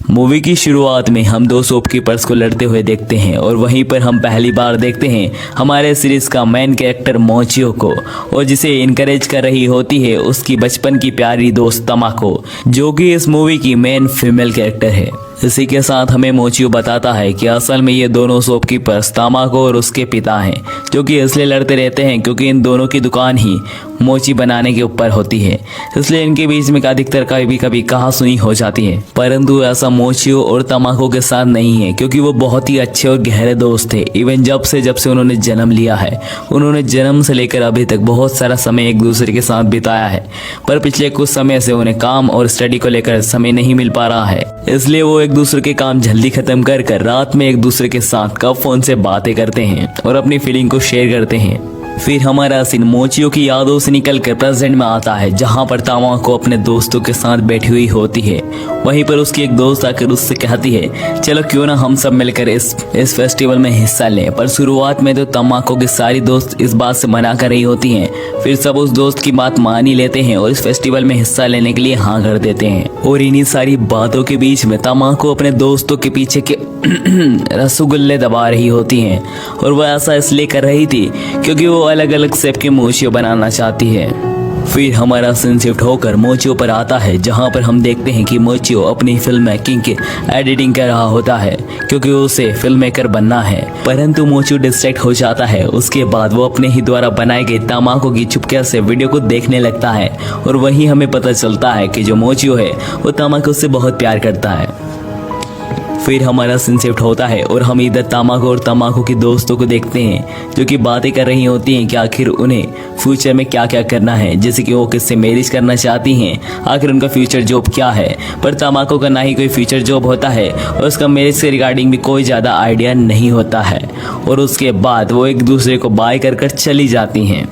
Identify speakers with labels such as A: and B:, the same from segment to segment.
A: Movie की शुरुआत में हम दो शॉपकीपर्स को लड़ते हुए देखते हैं और वहीं पर हम पहली बार देखते हैं हमारे सीरीज का मेन कैरेक्टर मोचियो को, और जिसे इनकरेज कर रही होती है उसकी बचपन की प्यारी दोस्त तमाको, जो कि इस मूवी की मेन फीमेल कैरेक्टर है। इसी के साथ हमें मोचियो बताता है कि असल में ये दोनों शॉपकीपर्स तमाको और उसके पिता हैं, जो कि इसलिए लड़ते रहते हैं क्योंकि इन दोनों की दुकान ही मोची बनाने के ऊपर होती है, इसलिए इनके बीच में अधिकतर कभी कभी कहासुनी हो जाती है। परंतु ऐसा मोचियो और तमाको के साथ नहीं है, क्योंकि वो बहुत ही अच्छे और गहरे दोस्त थे। इवन जब से उन्होंने जन्म लिया है, उन्होंने जन्म से लेकर अभी तक बहुत सारा समय एक दूसरे के साथ बिताया है, पर पिछले कुछ समय से उन्हें काम और स्टडी को लेकर समय नहीं मिल पा रहा है, इसलिए वो एक दूसरे के काम जल्दी खत्म कर रात में एक दूसरे के साथ कब फोन से बातें करते हैं और अपनी फीलिंग को शेयर करते हैं। फिर हमारा सीन मोचियो की यादों से निकलकर प्रेजेंट में आता है, जहां पर तमाको अपने दोस्तों के साथ बैठी हुई होती है। वहीं पर उसकी एक दोस्त आकर उससे कहती है चलो क्यों ना हम सब मिलकर इस फेस्टिवल में हिस्सा लें। पर शुरुआत में तो तमाको की सारी दोस्त इस बात से मना कर रही होती हैं, फिर सब उस दोस्त की बात मान ही लेते हैं और इस फेस्टिवल में हिस्सा लेने के लिए हाँ कर देते हैं। और इन्हीं सारी बातों के बीच में तमाको अपने दोस्तों के पीछे के रसगुल्ले दबा रही होती हैं, और वह ऐसा इसलिए कर रही थी क्योंकि वो अलग अलग शेप के मोचियो बनाना चाहती है। फिर हमारा सीन शिफ्ट होकर मोचियो पर आता है, जहां पर हम देखते हैं कि मोचियो अपनी फिल्म मेकिंग की एडिटिंग कर रहा होता है, क्योंकि उसे फिल्म मेकर बनना है। परंतु मोचियो डिस्ट्रैक्ट हो जाता है। उसके बाद वो अपने ही द्वारा बनाए गए तमाको की चुपके से वीडियो को देखने लगता है, और वहीं हमें पता चलता है कि जो मोचियो है वो तमाको से बहुत प्यार करता है। फिर हमारा सीन शिफ्ट होता है और हम इधर तमाको और तमाको की दोस्तों को देखते हैं, जो कि बातें कर रही होती हैं कि आखिर उन्हें फ्यूचर में क्या क्या करना है, जैसे कि वो किससे मैरिज करना चाहती हैं, आखिर उनका फ्यूचर जॉब क्या है। पर तमाको का ना ही कोई फ्यूचर जॉब होता है और उसका मैरिज के रिगार्डिंग भी कोई ज़्यादा आइडिया नहीं होता है, और उसके बाद वो एक दूसरे को बाय कर चली जाती हैं।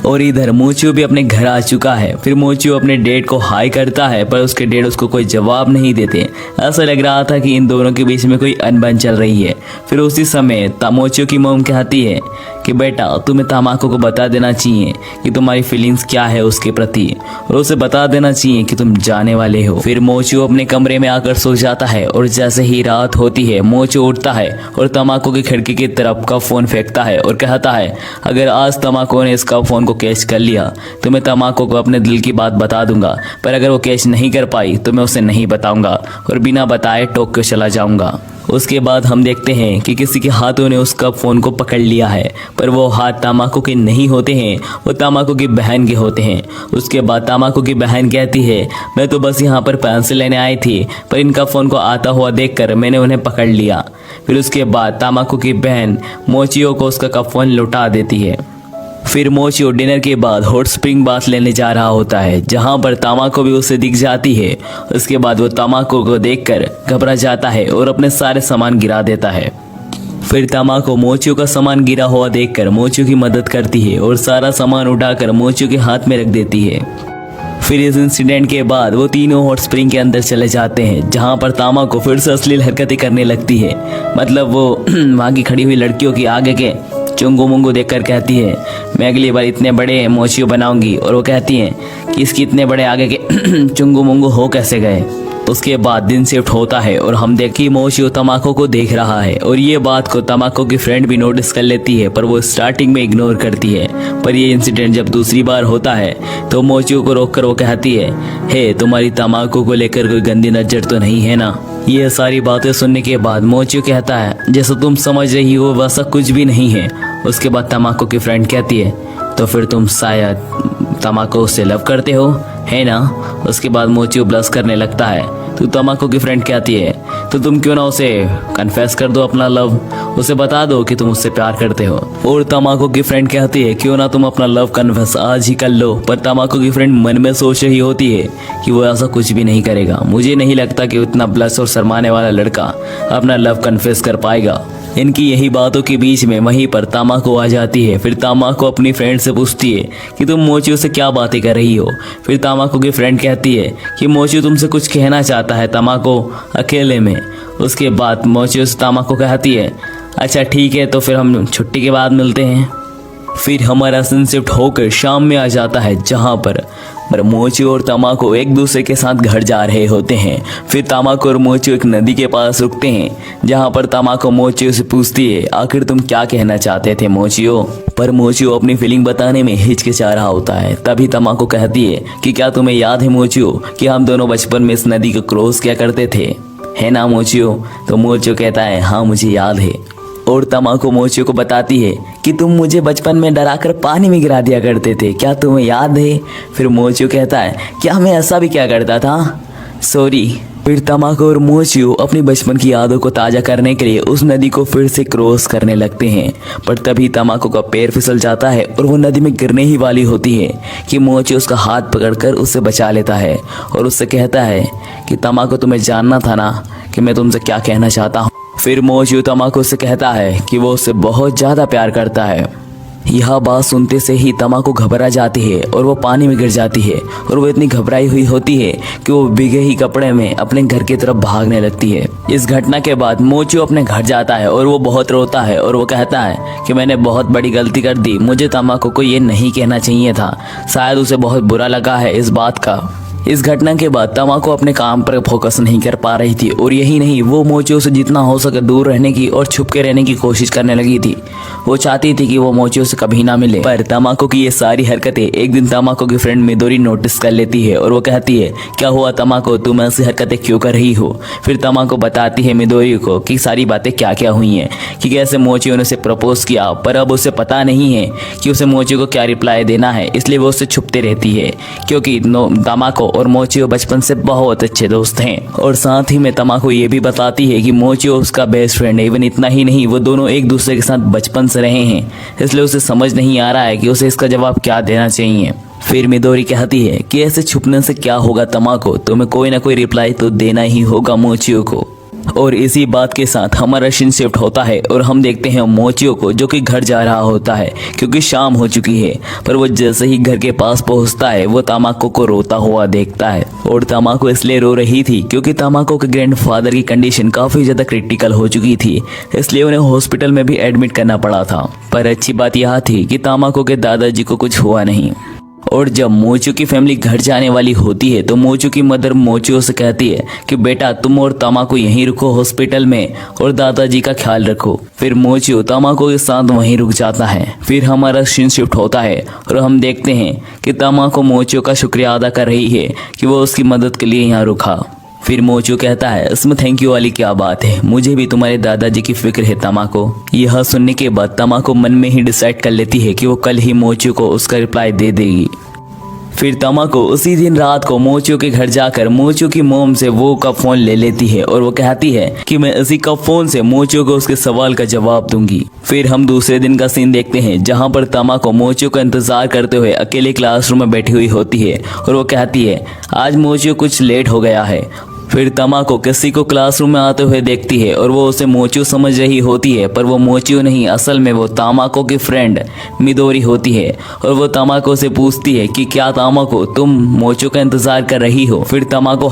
A: और इधर मोचियो भी अपने घर आ चुका है। फिर मोचियो अपने डेट को हाई करता है, पर उसके डेट उसको कोई जवाब नहीं देते। ऐसा लग रहा था कि इन दोनों के बीच में कोई अनबन चल रही है। फिर उसी समय मोचियो की मॉम कहती है कि बेटा तुम्हें तमाको को बता देना चाहिए कि तुम्हारी फीलिंग्स क्या है उसके प्रति, और उसे बता देना चाहिए कि तुम जाने वाले हो। फिर मोचियो अपने कमरे में आकर सो जाता है, और जैसे ही रात होती है मोचियो उठता है और तमाको की खिड़की की तरफ का फोन फेंकता है और कहता है अगर आज तमाको ने इसका फोन को कैच कर लिया तो मैं तमाको को अपने दिल की बात बता दूंगा, पर अगर वो कैच नहीं कर पाई तो मैं उसे नहीं बताऊंगा और बिना बताए टोक्यो चला जाऊंगा। उसके बाद हम देखते हैं कि किसी के हाथों ने उसका फोन को पकड़ लिया है, पर वो हाथ तमाको के नहीं होते हैं, वो तमाको की बहन के होते हैं। उसके बाद तमाको की बहन कहती है मैं तो बस यहाँ पर पेंसिल लेने आई थी, पर इनका फोन को आता हुआ देखकर मैंने उन्हें पकड़ लिया। फिर उसके बाद तमाको की बहन मोचियो को उसका फोन लौटा देती है। फिर मोचियो डिनर के बाद हॉट स्प्रिंग बाथ लेने जा रहा होता है, जहां पर तमाको भी उसे दिख जाती है। उसके बाद वो तमाको को देखकर घबरा जाता है और अपने सारे सामान गिरा देता है। फिर तमाको मोचियो का सामान गिरा हुआ देखकर मोचियो की मदद करती है और सारा सामान उठाकर मोचियो के हाथ में रख देती है। फिर इस इंसिडेंट के बाद वो तीनों हॉट स्प्रिंग के अंदर चले जाते हैं, जहां पर तमाको फिर से अश्लील हरकतें करने लगती है। मतलब वो वहां की खड़ी हुई लड़कियों की आगे के चुंगू मुंगू देखकर कहती है मैं अगली बार इतने बड़े मोचियो बनाऊंगी, और वो कहती है कि इसकी इतने बड़े आगे के चुंगू मुंगू हो कैसे गए। उसके बाद दिन शिफ्ट होता है और हम देखिए मोचियो तमाको को देख रहा है, और ये बात को तमाको की फ्रेंड भी नोटिस कर लेती है, पर वो स्टार्टिंग में इग्नोर करती है। पर ये इंसिडेंट जब दूसरी बार होता है तो मोचियो को रोककर वो कहती है हे तुम्हारी तमाको को लेकर कोई गंदी नजर तो नहीं है ना। ये सारी बातें सुनने के बाद मोचियो कहता है जैसा तुम समझ रही हो वैसा कुछ भी नहीं है। उसके बाद तमाको की फ्रेंड कहती है तो फिर तुम शायद तमाको से लव करते हो, है ना। उसके बाद मोचियो ब्लश करने लगता है, तो तमाको की फ्रेंड कहती है तो तुम क्यों ना उसे कन्फेस कर दो अपना लव, उसे बता दो कि तुम उससे प्यार करते हो। और तमाको की फ्रेंड कहती है क्यों ना तुम अपना लव कन्फेस आज ही कर लो। पर तमाको की फ्रेंड मन में सोच रही होती है कि वो ऐसा कुछ भी नहीं करेगा। मुझे नहीं लगता कि उतना ब्लश और शर्माने वाला लड़का अपना लव कन्फेस कर पाएगा। इनकी यही बातों के बीच में वहीं पर तमाको आ जाती है। फिर तमाको अपनी फ्रेंड से पूछती है कि तुम मोचियो से क्या बातें कर रही हो। फिर तमाको की फ्रेंड कहती है कि मोचियो तुमसे कुछ कहना चाहता है तमाको, अकेले में। उसके बाद मोचियो से तमाको कहती है अच्छा ठीक है, तो फिर हम छुट्टी के बाद मिलते हैं। फिर हमारा सीन शिफ्ट होकर शाम में आ जाता है, जहाँ पर पर मोचियो और तमाको एक दूसरे के साथ घर जा रहे होते हैं। फिर तमाको और मोचियो एक नदी के पास रुकते हैं, जहाँ पर तमाको मोचियो से पूछती है, आखिर तुम क्या कहना चाहते थे मोचियो। पर मोचियो अपनी फीलिंग बताने में हिचकिचा रहा होता है। तभी तमाको कहती है कि क्या तुम्हें याद है मोचियो कि हम दोनों बचपन में इस नदी को क्रॉस किया करते थे, है ना मोचियो। तो मोचियो कहता है, हाँ मुझे याद है। और तमाको मोचियो को बताती है कि तुम मुझे बचपन में डराकर पानी में गिरा दिया करते थे, क्या तुम्हें याद है। फिर मोचियो कहता है, क्या मैं ऐसा भी क्या करता था, सॉरी। फिर तमाको और मोचियो अपनी बचपन की यादों को ताज़ा करने के लिए उस नदी को फिर से क्रॉस करने लगते हैं। पर तभी तमाको का पैर फिसल जाता है और वो नदी में गिरने ही वाली होती है कि मोचियो उसका हाथ पकड़कर उसे बचा लेता है और उससे कहता है कि तमाको तुम्हें जानना था ना कि मैं तुमसे क्या कहना चाहता हूँ। फिर मोचियो तमाको से कहता है कि वो उससे बहुत ज़्यादा प्यार करता है। यह बात सुनते से ही तमाको घबरा जाती है और वो पानी में गिर जाती है और वो इतनी घबराई हुई होती है कि वो भीगे ही कपड़े में अपने घर की तरफ भागने लगती है। इस घटना के बाद मोचियो अपने घर जाता है और वो बहुत रोता है और वो कहता है कि मैंने बहुत बड़ी गलती कर दी, मुझे तमाको को ये नहीं कहना चाहिए था, शायद उसे बहुत बुरा लगा है इस बात का। इस घटना के बाद तमाको अपने काम पर फोकस नहीं कर पा रही थी और यही नहीं, वो मोचियो से जितना हो सके दूर रहने की और छुप के रहने की कोशिश करने लगी थी। वो चाहती थी कि वो मोचियो से कभी ना मिले। पर तमाको की ये सारी हरकतें एक दिन तमाको की फ्रेंड मिदोरी नोटिस कर लेती है और वो कहती है, क्या हुआ तमाको, तुम ऐसी हरकतें क्यों कर रही हो। फिर तमाको बताती है मिदोरी को कि सारी बातें क्या क्या हुई हैं, कि कैसे मोचियो ने उसे प्रपोज किया, पर अब उसे पता नहीं है कि उसे मोचियो को क्या रिप्लाई देना है, इसलिए वो उससे छुपते रहती है क्योंकि तमाको और मोचियो बचपन से बहुत अच्छे दोस्त हैं। और साथ ही में तमाको ये भी बताती है कि मोचियो उसका बेस्ट फ्रेंड है। इवन इतना ही नहीं, वो दोनों एक दूसरे के साथ बचपन से रहे हैं, इसलिए उसे समझ नहीं आ रहा है कि उसे इसका जवाब क्या देना चाहिए। फिर मिदोरी कहती है कि ऐसे छुपने से क्या होगा तमाको, तुम्हें कोई ना कोई रिप्लाई तो देना ही होगा मोचियो को। और इसी बात के साथ हमारा सीन शिफ्ट होता है और हम देखते हैं मोचियो को जो कि घर जा रहा होता है क्योंकि शाम हो चुकी है। पर वो जैसे ही घर के पास पहुंचता है वो तमाको को रोता हुआ देखता है। और तमाको इसलिए रो रही थी क्योंकि तमाको के ग्रैंडफादर की कंडीशन काफ़ी ज़्यादा क्रिटिकल हो चुकी थी, इसलिए उन्हें हॉस्पिटल में भी एडमिट करना पड़ा था। पर अच्छी बात यह थी कि तमाको के दादाजी को कुछ हुआ नहीं। और जब मोचियो की फैमिली घर जाने वाली होती है तो मोचियो की मदर मोचियो से कहती है कि बेटा तुम और तमाको यहीं रुको हॉस्पिटल में और दादाजी का ख्याल रखो। फिर मोचियो तमाको के साथ वहीं रुक जाता है। फिर हमारा सीन शिफ्ट होता है और हम देखते हैं कि तमाको मोचियो का शुक्रिया अदा कर रही है कि वो उसकी मदद के लिए यहाँ रुका। फिर मोचियो कहता है, इसमें थैंक यू वाली क्या बात है, मुझे भी तुम्हारे दादाजी की फिक्र है तमाको। यह सुनने के बाद तमाको मन में ही डिसाइड कर लेती है कि वो कल ही मोचियो को उसका रिप्लाई दे देगी। फिर तमाको उसी दिन रात को मोचियो के घर जाकर मोचियो की मोम से वो का फोन ले लेती है और वो कहती है कि मैं इसी का फोन से मोचियो को उसके सवाल का जवाब दूंगी। फिर हम दूसरे दिन का सीन देखते हैं जहां पर तमाको मोचियो का इंतजार करते हुए अकेले क्लासरूम में बैठी हुई होती है और वो कहती है, आज मोचियो कुछ लेट हो गया है। फिर तमाको किसी को क्लासरूम में आते हुए देखती है और वो उसे मोचियो समझ रही होती है, पर वो मोचियो नहीं, असल में वो तमाको की फ्रेंड मिदोरी होती है। और वो तमाको से पूछती है कि क्या तमाको तुम मोचियो का इंतजार कर रही हो। फिर तमाको